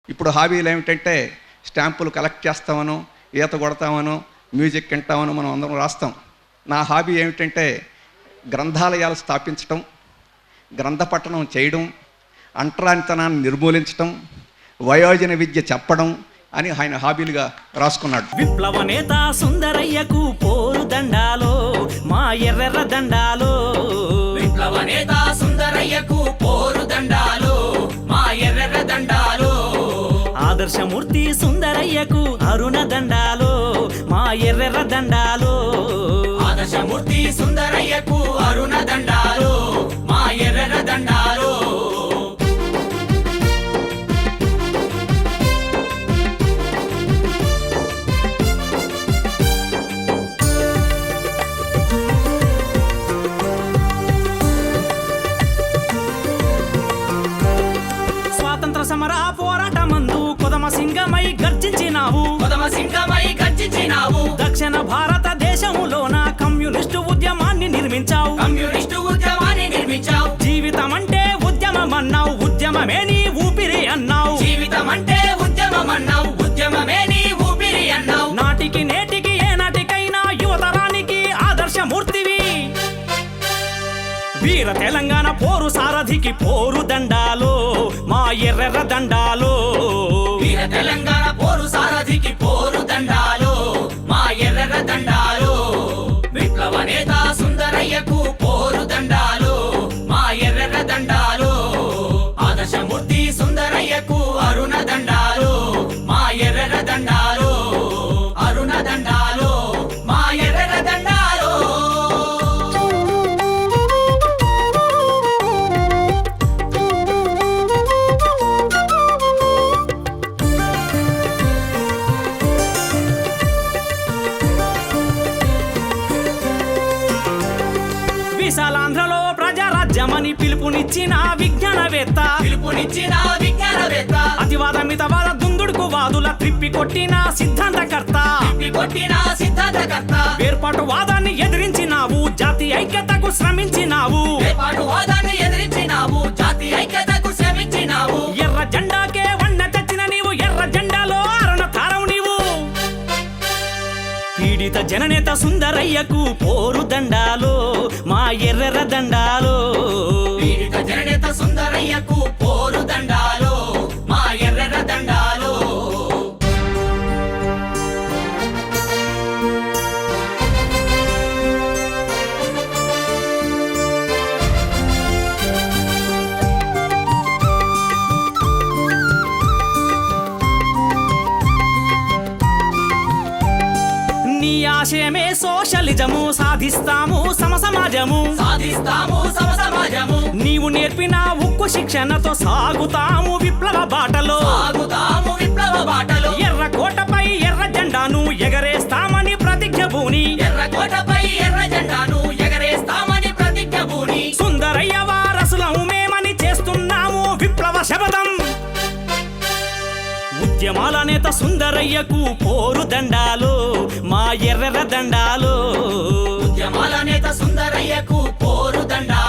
ఇప్పుడు హాబీలు ఏమిటంటే స్టాంపులు కలెక్ట్ చేస్తామనో, ఈత కొడతామనో, మ్యూజిక్ వింటామనో మనం అందరం రాస్తాం. నా హాబీ ఏమిటంటే గ్రంథాలయాలు స్థాపించటం, గ్రంథపఠనం చేయడం, అంటరానితనాన్ని నిర్మూలించటం, వయోజన విద్య చెప్పడం అని ఆయన హాబీలుగా రాసుకున్నాడు. విప్లవ నేత సుందరయ్యకు పోరు దండాలో మా ఎర్రెర్ర దండాలో. విప్లవ నేత సుందరయ్యకు పోరు దండాలో మా ఎర్రెర్ర దండాలో. ఆదర్శమూర్తి సుందరయ్యకు అరుణ దండాలో మా ఎర్రెర్ర దండాలో. ఆదర్శమూర్తి సుందరయ్యకు అరుణ దండాలో మా ఎర్రెర్ర దండాలో. సమర పోరాటమందు కొదమ సింగమై గర్జించినావు. దక్షిణ భారతదేశములోన కమ్యూనిస్టు ఉద్యమాన్ని నిర్మించావు. జీవితం అంటే ఉద్యమం అన్నావు, ఉద్యమమే నీ ఊపిరి అన్నావు. నాటికి నేటికి ఏ నాటికైనా యువతరానికి ఆదర్శమూర్తివి. వీర తెలంగాణ పోరు సారథికి పోరు దండాలో మా ఎర్రెర్ర దండాలో. వీర తెలంగాణ పోరు సారథికి పోరు దండాలో మా ఎర్రెర్ర దండాలో. విప్లవ నేత సుందరయ్యకు పోరు దండాలో మా ఎర్రెర్ర దండాలో. ఆదర్శమూర్తి సుందరయ్యకు అరుణ దండాలో మా ఎర్రెర్ర దండాలో. అరుణ దండాలో మా ఎర్రెర్ర దండాలో. విశాలాంధ్రలో ప్రజారాజ్యమని పిలుపునిచ్చిన విజ్ఞానవేత్త. అతివాద మితవాద దుందుడుకు వాదుల త్రిప్పి కొట్టిన సిద్ధాంతకర్త. వేర్పాటు వాదాన్ని ఎదిరించినావు, జాతి ఐక్యతకు శ్రమించినావు. ఎర్ర జెండాకే వన్న తెచ్చిన నీవు, ఎర్ర జెండాలో అరుణ తారవు నీవు. పీడిత జననేత సుందరయ్యకు పోరు దండాలో మా ఎర్రెర్ర దండాలో. పీడిత జననేత సుందరయ్యకు పోరు దండాలో మా ఎర్రెర్ర దండాలో. నీ ఆశయమే సోషలిజము, సాధిస్తాము సమసమాజము. నీవు నేర్పిన ఉక్కు శిక్షణతో సాగుతాము విప్లవ బాటలో. ఎర్ర కోటపై ఎర్ర జెండాను ఎగరేస్తామని ప్రతిజ్ఞ భూని. సుందరయ్య వారసులము మేమని చేస్తున్నాము విప్లవ శపథం. ఉద్యమాల నేత సుందరయ్యకు పోరు దండాలో మా ఎర్రెర్ర దండాలో. ఉద్యమాల నేత సుందరయ్యకు పోరు దండాలో